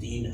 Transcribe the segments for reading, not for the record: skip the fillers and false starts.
3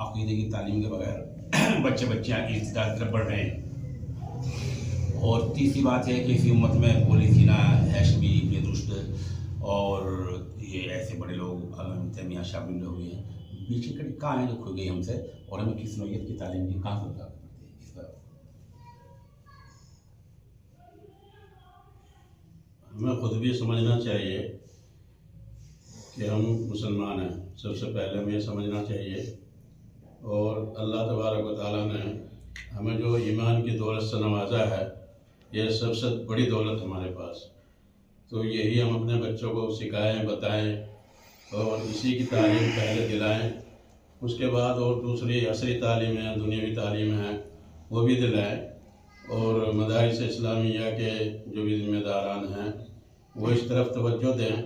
عقیدے کی تعلیم کے بغیر بچے بچیاں ارتداد کی طرف بڑھ رہے ہیں۔ اور تیسری بات ہے کہ اسی امت میں پولی سینا، ہیشمی، ابن رشد اور یہ ایسے بڑے لوگ ابن تیمیہ شامل ہوئے ہیں، پیچھے کڑی کہاں ہیں جو کھو گئی ہم سے، اور ہمیں کس نوعیت کی تعلیم کی کہاں سے پڑتی ہے اس پر ہمیں خود بھی سمجھنا چاہیے کہ ہم مسلمان ہیں۔ سب سے پہلے ہمیں یہ سمجھنا چاہیے، اور اللہ تبارک و تعالیٰ نے ہمیں جو ایمان کی دولت سے نوازا ہے، یہ سب سے بڑی دولت ہمارے پاس، تو یہی ہم اپنے بچوں کو سکھائیں، بتائیں، اور اسی کی تعلیم پہلے دلائیں۔ اس کے بعد اور دوسری عصری تعلیم ہے، دنیاوی تعلیم ہے، وہ بھی دلائیں، اور مدارس اسلامیہ کے جو بھی ذمہ داران ہیں وہ اس طرف توجہ دیں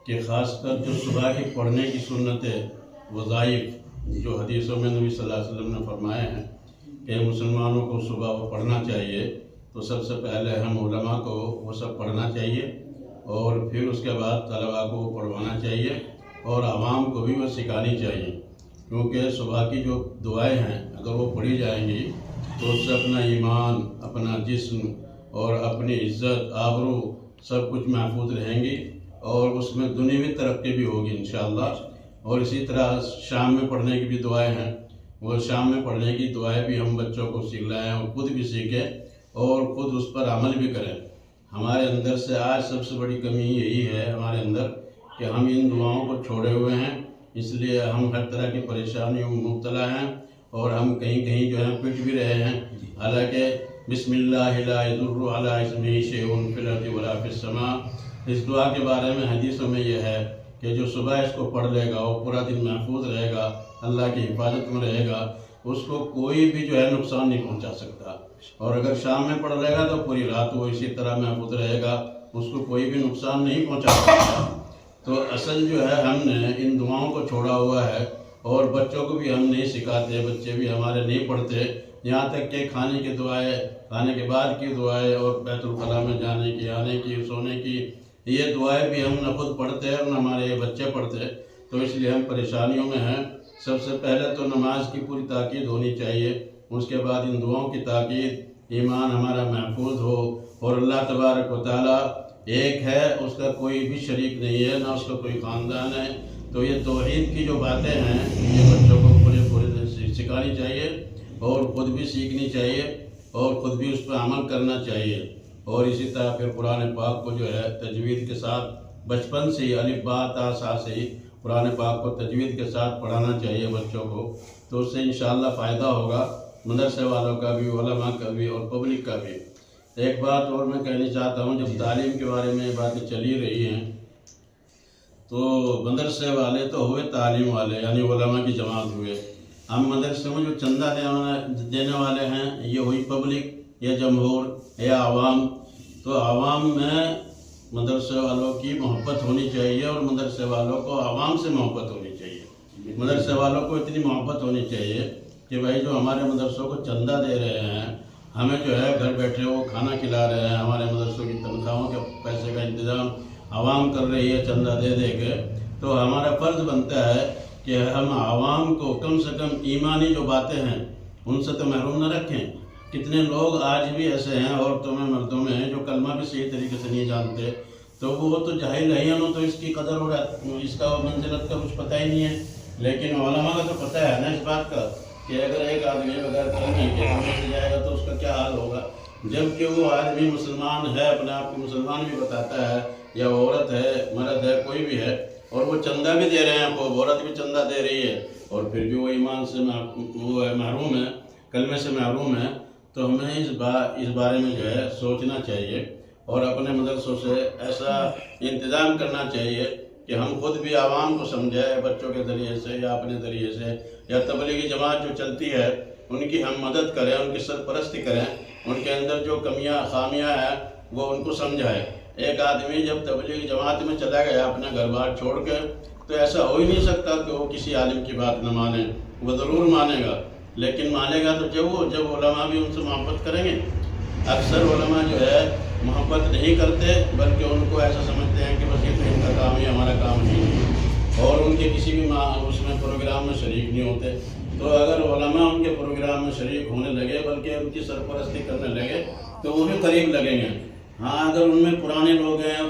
کہ خاص کر جو صبح کی پڑھنے کی سنت وظائف جو حدیثوں میں نبی صلی اللہ علیہ وسلم نے فرمائے ہیں کہ مسلمانوں کو صبح وہ پڑھنا چاہیے، تو سب سے پہلے ہم علماء کو وہ سب پڑھنا چاہیے، اور پھر اس کے بعد طلباء کو وہ پڑھوانا چاہیے، اور عوام کو بھی وہ سکھانی چاہیے، کیونکہ صبح کی جو دعائیں ہیں اگر وہ پڑھی جائیں گی تو اس سے اپنا ایمان، اپنا جسم اور اپنی عزت، آبرو سب کچھ محفوظ رہیں گی، اور اس میں دنیاوی ترقی بھی ہوگی انشاءاللہ۔ اور اسی طرح شام میں پڑھنے کی بھی دعائیں ہیں، وہ شام میں پڑھنے کی دعائیں بھی ہم بچوں کو سکھلائیں اور خود بھی سیکھیں اور خود اس پر عمل بھی کریں۔ ہمارے اندر سے آج سب سے بڑی کمی یہی ہے ہمارے اندر کہ ہم ان دعاؤں کو چھوڑے ہوئے ہیں، اس لیے ہم ہر طرح کی پریشانیوں میں مبتلا ہیں، اور ہم کہیں کہیں جو ہے پٹ بھی رہے ہیں۔ حالانکہ بسم اللہ لا یضر علی اسمہ شیء فی الارض ولا فی السماء، اس دعا کے بارے میں حدیثوں میں یہ ہے کہ جو صبح اس کو پڑھ لے گا وہ پورا دن محفوظ رہے گا، اللہ کی حفاظت میں رہے گا، اس کو کوئی بھی جو ہے نقصان نہیں پہنچا سکتا، اور اگر شام میں پڑھ لے گا تو پوری رات وہ اسی طرح محفوظ رہے گا، اس کو کوئی بھی نقصان نہیں پہنچا سکتا۔ تو اصل جو ہے ہم نے ان دعاؤں کو چھوڑا ہوا ہے، اور بچوں کو بھی ہم نہیں سکھاتے، بچے بھی ہمارے نہیں پڑھتے، یہاں تک کہ کھانے کی دعائیں، کھانے کے بعد کی دعائیں، اور بیت الخلاء میں جانے کی، آنے کی، سونے کی، یہ دعائیں بھی ہم نہ خود پڑھتے ہیں اور نہ ہمارے یہ بچے پڑھتے، تو اس لیے ہم پریشانیوں میں ہیں۔ سب سے پہلے تو نماز کی پوری تاکید ہونی چاہیے، اس کے بعد ان دعاؤں کی تاکید، ایمان ہمارا محفوظ ہو، اور اللہ تبارک و تعالیٰ ایک ہے، اس کا کوئی بھی شریک نہیں ہے، نہ اس کا کوئی خاندان ہے، تو یہ توحید کی جو باتیں ہیں یہ بچوں کو پورے سکھانی چاہیے، اور خود بھی سیکھنی چاہیے، اور خود بھی اس پہ عمل کرنا چاہیے۔ اور اسی طرح پھر قرآن پاک کو جو ہے تجوید کے ساتھ بچپن سے ہی الف با تا سا سے ہی قرآن پاک کو تجوید کے ساتھ پڑھانا چاہیے بچوں کو، تو اس سے انشاءاللہ فائدہ ہوگا، مدرسے والوں کا بھی، علماء کا بھی، اور پبلک کا بھی۔ ایک بات اور میں کہنا چاہتا ہوں، جب تعلیم کے بارے میں یہ باتیں چلی رہی ہیں تو مدرسے والے تو ہوئے تعلیم والے، یعنی علماء کی جماعت ہوئے، ہم مدرسے میں جو چندہ دینے والے ہیں یہ ہوئی پبلک یا جمہور یا عوام۔ تو عوام میں مدرسے والوں کی محبت ہونی چاہیے، اور مدرسے والوں کو عوام سے محبت ہونی چاہیے۔ مدرسے والوں کو اتنی محبت ہونی چاہیے کہ بھائی جو ہمارے مدرسوں کو چندہ دے رہے ہیں، ہمیں جو ہے گھر بیٹھے وہ کھانا کھلا رہے ہیں، ہمارے مدرسوں کی تنخواہوں کے پیسے کا انتظام عوام کر رہی ہے چندہ دے دے کے، تو ہمارا فرض بنتا ہے کہ ہم عوام کو کم سے کم ایمانی جو باتیں ہیں ان سے تو محروم نہ رکھیں۔ کتنے لوگ آج بھی ایسے ہیں، عورتوں میں، مردوں میں ہیں، جو کلمہ بھی صحیح طریقے سے نہیں جانتے، تو وہ تو جاہل ہے، تو اس کی قدر اور اس کا منزلت کا کچھ پتہ ہی نہیں ہے۔ لیکن علماء کا تو پتہ ہے نا اس بات کا کہ اگر ایک آدمی بغیر کلمے کے کلمے سے جائے گا تو اس کا کیا حال ہوگا، جبکہ وہ آدمی مسلمان ہے، اپنے آپ کو مسلمان بھی بتاتا ہے، یا عورت ہے، مرد ہے، کوئی بھی ہے، اور وہ چندہ بھی دے رہے ہیں، وہ عورت بھی چندہ دے رہی ہے، اور پھر بھی وہ ایمان سے وہ محروم ہے، کلمے سے محروم ہے، تو ہمیں اس بارے میں جو ہے سوچنا چاہیے، اور اپنے مدرسوں سے ایسا انتظام کرنا چاہیے کہ ہم خود بھی عوام کو سمجھائیں، بچوں کے ذریعے سے یا اپنے ذریعے سے، یا تبلیغی جماعت جو چلتی ہے ان کی ہم مدد کریں، ان کی سرپرستی کریں، ان کے اندر جو کمیاں خامیاں ہیں وہ ان کو سمجھائیں۔ ایک آدمی جب تبلیغی جماعت میں چلا گیا اپنے گھر بار چھوڑ کے، تو ایسا ہو ہی نہیں سکتا کہ وہ کسی عالم کی بات نہ مانے، وہ ضرور مانے گا، لیکن مانے گا تو جب علماء بھی ان سے محبت کریں گے۔ اکثر علماء جو ہے محبت نہیں کرتے، بلکہ ان کو ایسا سمجھتے ہیں کہ بس یہ تو ان کا کام ہی ہمارا کام نہیں ہے، اور ان کے کسی بھی اس میں میں پروگرام میں شریک نہیں ہوتے. تو اگر علماء ان کے پروگرام میں شریک ہونے لگے بلکہ ان کی سرپرستی کرنے لگے تو وہ بھی قریب لگیں گے. ہاں اگر ان میں پرانے لوگ ہیں،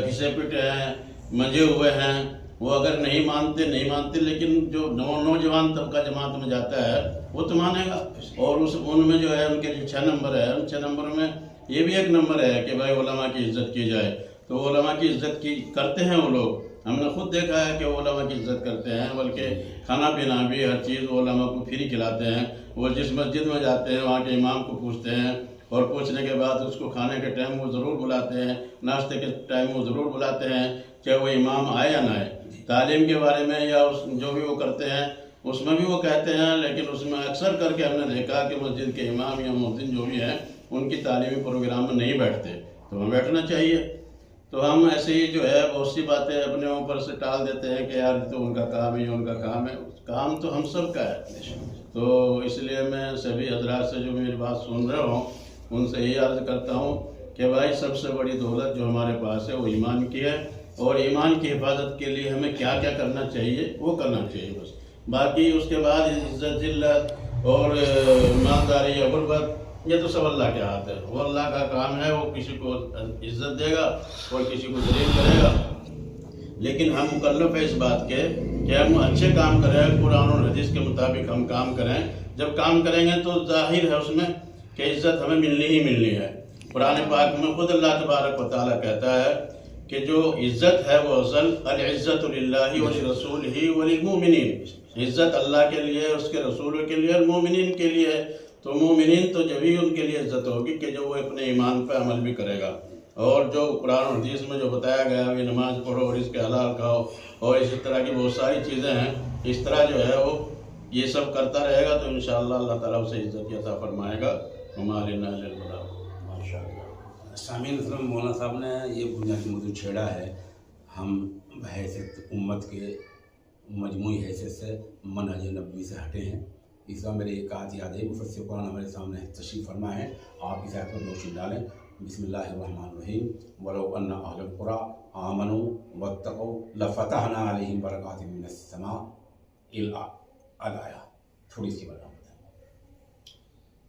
گھسے پٹے ہیں، منجے ہوئے ہیں، وہ اگر نہیں مانتے لیکن جو نوجوان طبقہ جماعت میں جاتا ہے وہ تو مانے گا. اور ان میں جو ہے ان کے جو 6 نمبر ہے، ان 6 نمبر میں یہ بھی ایک نمبر ہے کہ بھائی علماء کی عزت کی جائے. تو علماء کی عزت کرتے ہیں وہ لوگ. ہم نے خود دیکھا ہے کہ وہ علماء کی عزت کرتے ہیں، بلکہ کھانا پینا بھی ہر چیز وہ علماء کو فری کھلاتے ہیں. وہ جس مسجد میں جاتے ہیں وہاں کے امام کو پوچھتے ہیں، اور پوچھنے کے بعد اس کو کھانے کے ٹائم وہ ضرور بلاتے ہیں، ناشتے کے ٹائم وہ ضرور بلاتے ہیں، چاہے وہ امام آئے یا نہ آئے. تعلیم کے بارے میں یا جو بھی وہ کرتے ہیں اس میں بھی وہ کہتے ہیں، لیکن اس میں اکثر کر کے ہم نے دیکھا کہ مسجد کے امام یا مؤذن جو بھی ہیں ان کی تعلیمی پروگرام میں نہیں بیٹھتے. تو ہمیں بیٹھنا چاہیے. تو ہم ایسے ہی جو ہے بہت سی باتیں اپنے اوپر سے ٹال دیتے ہیں کہ یار تو ان کا کام ہے، ان کا کام ہے. کام تو ہم سب کا ہے. تو اس لیے میں سبھی حضرات سے جو میری بات سن رہے ہوں ان سے یہی عرض کرتا ہوں کہ بھائی سب سے بڑی دولت جو ہمارے پاس ہے وہ ایمان کی ہے، اور ایمان کی حفاظت کے لیے ہمیں کیا کیا کرنا چاہیے وہ کرنا چاہیے بس. باقی اس کے بعد عزت ذلت اور مالداری یا غربت یہ تو سب اللہ کے ہاتھ ہے. وہ اللہ کا کام ہے، وہ کسی کو عزت دے گا اور کسی کو ذلیل کرے گا. لیکن ہم مکلف ہے اس بات کے کہ ہم اچھے کام کریں، قرآن اور حدیث کے مطابق ہم کام کریں. جب کام کریں گے تو ظاہر ہے اس میں کہ عزت ہمیں ملنی ہی ملنی ہے. قرآن پاک میں خود اللہ تبارک و تعالیٰ کہتا ہے کہ جو عزت ہے وہ اصل العزت للہ ولرسولہ وللمؤمنین. عزت اللہ کے لیے، اس کے رسول کے لیے اور مومنین کے لیے. تو مومنین تو جبھی ان کے لیے عزت ہوگی کہ جو وہ اپنے ایمان پہ عمل بھی کرے گا. اور جو قرآن و حدیث میں جو بتایا گیا ہے نماز پڑھو اور اس کے حلال کھاؤ اور اسی طرح کی بہت ساری چیزیں ہیں، اس طرح جو ہے وہ یہ سب کرتا رہے گا تو انشاءاللہ اللہ تعالیٰ اسے عزت عطا فرمائے گا. وما علینا الا البلاغ. ماشاء اللہ. سامعین اسلام مولانا صاحب نے یہ بنیادی موضوع چھیڑا ہے. ہم بحیثیت امت کے مجموعی حیثیت سے منہج نبوی سے ہٹے ہیں. اس کا میرے ایک آیت یاد ہے، مفسر قرآن ہمارے سامنے تشریف فرما ہے. آپ اس آیت پر روشنی ڈالیں. بسم اللہ الرحمن الرحیم. ولو ان اہل القری آمنوا واتقوا لفتحنا علیہم برکات من السماء الآیہ. تھوڑی سی بات بتائیں.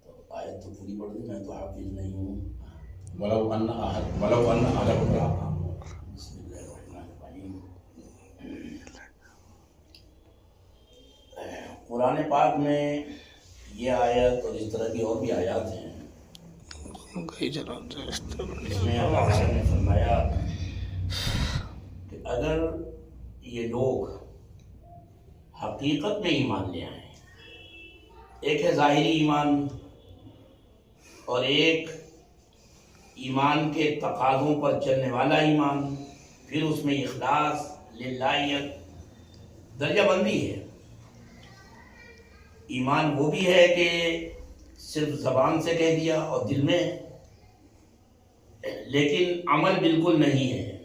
تو آیت تو پوری پڑھ دیں، میں تو حافظ نہیں ہوں. ولو ان اہل القری. بسم اللہ الرحمن الرحیم. قرآن پاک میں یہ آیت اور اس طرح کی اور بھی آیات ہیں اس میں اللہ تعالیٰ نے فرمایا کہ اگر یہ لوگ حقیقت میں ایمان لے آئیں، ایک ہے ظاہری ایمان اور ایک ایمان کے تقاضوں پر چلنے والا ایمان، پھر اس میں اخلاص، للہیت، درجہ بندی ہے. ایمان وہ بھی ہے کہ صرف زبان سے کہہ دیا اور دل میں، لیکن عمل بالکل نہیں ہے.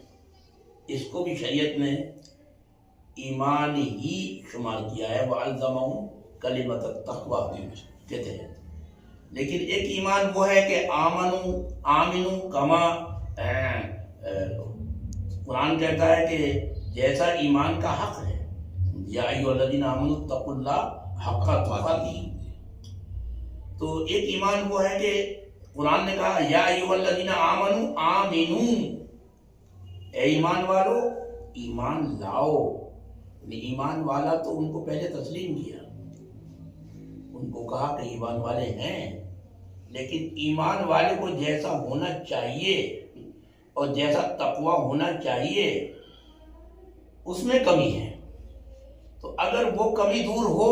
اس کو بھی شریعت نے ایمان ہی شمار کیا ہے. وَأَلْزَمَهُمْ كَلِمَةَ التَّقْوَىٰ کہتے ہیں. لیکن ایک ایمان وہ ہے کہ آمنو کما، قرآن کہتا ہے کہ جیسا ایمان کا حق ہے، یا ایھا الذین آمنوا اتقوا اللہ حق تقاته. تو ایک ایمان وہ ہے کہ قرآن نے کہا یا ایھا الذین آمنوا آمنو، اے ایمان والو ایمان لاؤ. ایمان والا تو ان کو پہلے تسلیم کیا، ان کو کہا کہ ایمان والے ہیں، لیکن ایمان والے کو جیسا ہونا چاہیے اور جیسا تقوی ہونا چاہیے اس میں کمی ہے. تو اگر وہ کمی دور ہو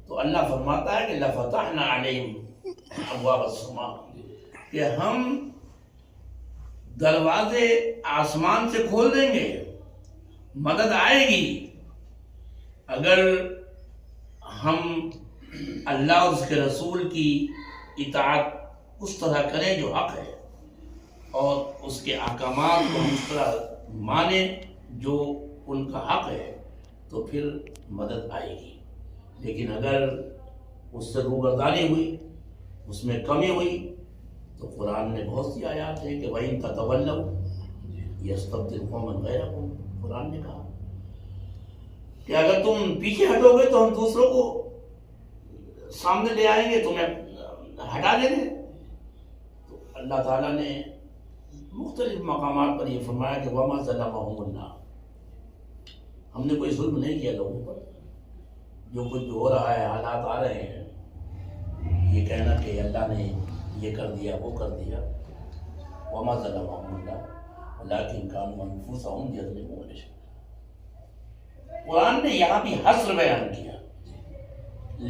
تو اللہ فرماتا ہے کہ لفتحنا علیہم ابواب السماء، کہ ہم دروازے آسمان سے کھول دیں گے. مدد آئے گی اگر ہم اللہ اور اس کے رسول کی اطاعت اس طرح کریں جو حق ہے، اور اس کے احکامات کو اس طرح مانیں جو ان کا حق ہے، تو پھر مدد آئے گی. لیکن اگر اس سے روگردانی ہوئی، اس میں کمی ہوئی، تو قرآن نے بہت سی آیات ہیں کہ وَإِن تَتَوَلَّوْا يَسْتَبْدِلْ قَوْمًا غَيْرَكُمْ. قرآن نے کہا کہ اگر تم پیچھے ہٹو گے تو ہم دوسروں کو سامنے لے آئیں گے، تمہیں ہٹا دیں گے۔ تو اللہ تعالیٰ نے مختلف مقامات پر یہ فرمایا کہ وَمَا ظَلَمَهُمُ اللَّهُ، ہم نے کوئی ظلم نہیں کیا لوگوں پر۔ جو کچھ بھی ہو رہا ہے، حالات آ رہے ہیں، یہ کہنا کہ اللہ نے یہ کر دیا وہ کر دیا، وَمَا ظَلَمَهُمُ اللَّهُ وَلَٰكِن كَانُوا أَنفُسَهُمْ يَظْلِمُونَ۔ قرآن نے یہاں بھی حصر بیان کیا،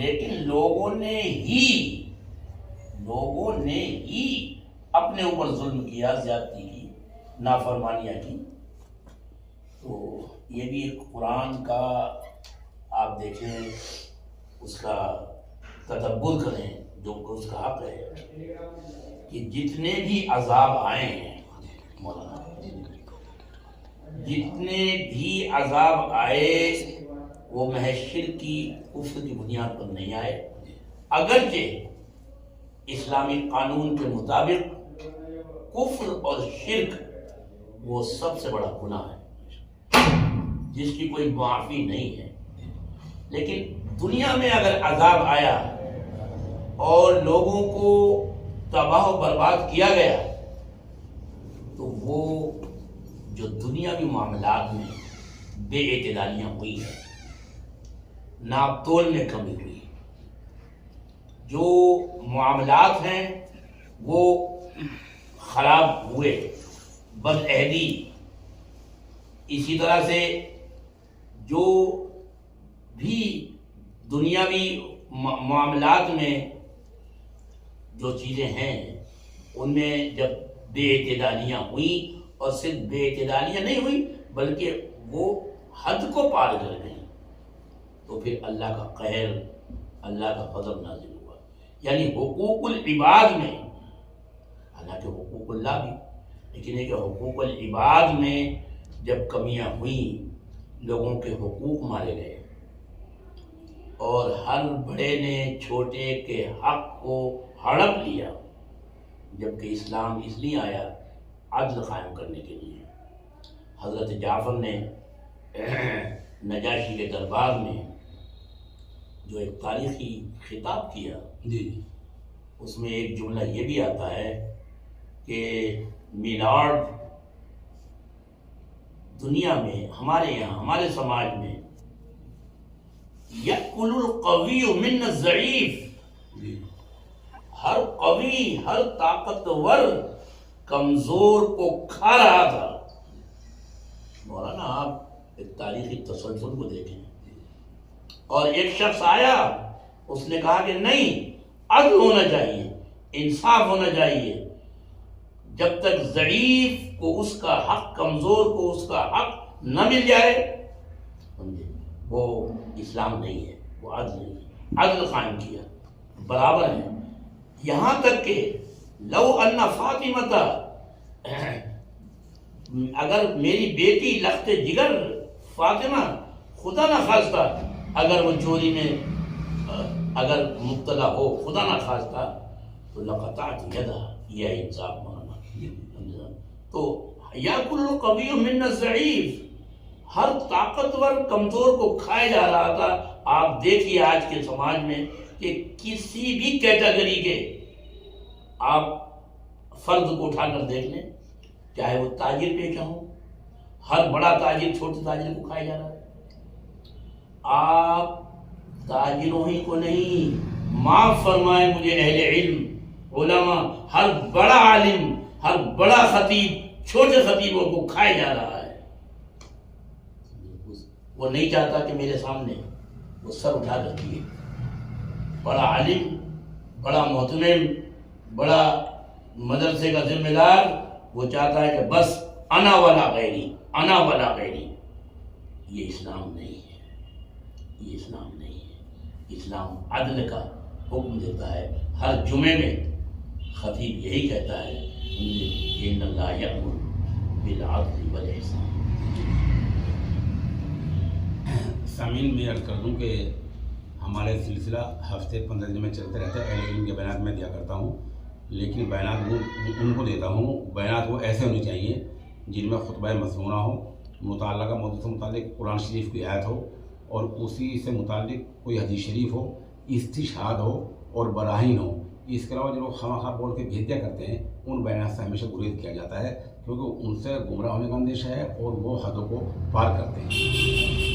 لیکن لوگوں نے ہی اپنے اوپر ظلم کیا، زیادتی کی، نافرمانیاں کی۔ تو یہ بھی ایک قرآن کا آپ دیکھیں، اس کا تدبر کریں، جو اس کا حق ہے کہ جتنے بھی عذاب آئے ہیں مولانا، جتنے بھی عذاب آئے وہ محض شرک کی، کفر کی بنیاد پر نہیں آئے، اگرچہ اسلامی قانون کے مطابق کفر اور شرک وہ سب سے بڑا گناہ ہے جس کی کوئی معافی نہیں ہے۔ لیکن دنیا میں اگر عذاب آیا اور لوگوں کو تباہ و برباد کیا گیا تو وہ جو دنیاوی معاملات میں بے اعتدالیاں ہوئی ہیں، ناپ تول میں کمی ہوئی، جو معاملات ہیں وہ خراب ہوئے، بدعہدی، اسی طرح سے جو بھی دنیاوی معاملات میں جو چیزیں ہیں ان میں جب بے اعتدالیاں ہوئیں، اور صرف بے اعتدالیاں نہیں ہوئی بلکہ وہ حد کو پار کر گئیں، تو پھر اللہ کا قہر، اللہ کا غضب نازل ہوا۔ یعنی حقوق العباد میں، حالانکہ حقوق اللہ بھی، لیکن یہ کہ حقوق العباد میں جب کمیاں ہوئیں، لوگوں کے حقوق مارے گئے، اور ہر بڑے نے چھوٹے کے حق کو ہڑپ لیا، جبکہ اسلام اس لیے آیا عدل قائم کرنے کے لیے۔ حضرت جعفر نے نجاشی کے دربار میں جو ایک تاریخی خطاب کیا، اس میں ایک جملہ یہ بھی آتا ہے کہ میلارڈ دنیا میں، ہمارے یہاں، ہمارے سماج میں، یأکل القوی من الضعیف، ہر قوی، ہر طاقتور کمزور کو کھا رہا تھا۔ مولانا آپ ایک تاریخی تسلسل کو دیکھیں، اور ایک شخص آیا، اس نے کہا کہ نہیں، عدل ہونا چاہیے، انصاف ہونا چاہیے، جب تک ضعیف کو اس کا حق، کمزور کو اس کا حق نہ مل جائے، وہ اسلام نہیں ہے، وہ عدل نہیں ہے۔ عدل قائم کیا، برابر ہے، یہاں تک کہ لو ان فاطمہ، اگر میری بیٹی لخت جگر فاطمہ خدا نہ خواستہ اگر وہ چوری میں اگر مبتلا ہو، خدا نہ خواستہ، تو لقطعت یدہ، یہ انصاف مانا۔ تو یاکل القوی من الضعیف، ہر طاقتور کمزور کو کھایا جا رہا تھا۔ آپ دیکھیے آج کے سماج میں کہ کسی بھی کیٹیگری کے آپ فرد کو اٹھا کر دیکھ لیں، چاہے وہ تاجر پیشہ ہوں، ہر بڑا تاجر چھوٹے تاجر کو کھایا جا رہا ہے۔ آپ تاجروں ہی کو نہیں، معاف فرمائے مجھے اہل علم، علماء، ہر بڑا عالم، ہر بڑا خطیب چھوٹے خطیبوں کو کھایا جا رہا ہے۔ وہ نہیں چاہتا کہ میرے سامنے وہ سر اٹھا کر دیے، بڑا عالم، بڑا محترم، بڑا مدرسے کا ذمہ دار، وہ چاہتا ہے کہ بس انا ولا غیری، انا ولا غیری۔ یہ اسلام نہیں ہے، یہ اسلام نہیں ہے۔ اسلام عدل کا حکم دیتا ہے۔ ہر جمعے میں خطیب یہی کہتا ہے، ان اللہ یأمر بالعدل والاحسان۔ سامعین، میں عرض کر دوں کہ ہمارے سلسلہ ہفتے 15 دن میں چلتے رہتا ہے۔ اہل علم کے بیانات میں دیا کرتا ہوں، لیکن بیانات ان کو دیتا ہوں، بیانات وہ ایسے ہونے چاہیے جن میں خطبہ مسنونہ ہو، متعلقہ موضوع سے متعلق قرآن شریف کی آیت ہو، اور اسی سے متعلق کوئی حدیث شریف ہو، استشہاد ہو اور براہین ہو. اس کے علاوہ جو لوگ خواہ بول کے بھیج دیا کرتے ہیں ان بیانات سے ہمیشہ گریز کیا جاتا ہے، کیونکہ ان سے گمراہ ہونے کا اندیشہ ہے اور وہ حدوں کو پار کرتے ہیں.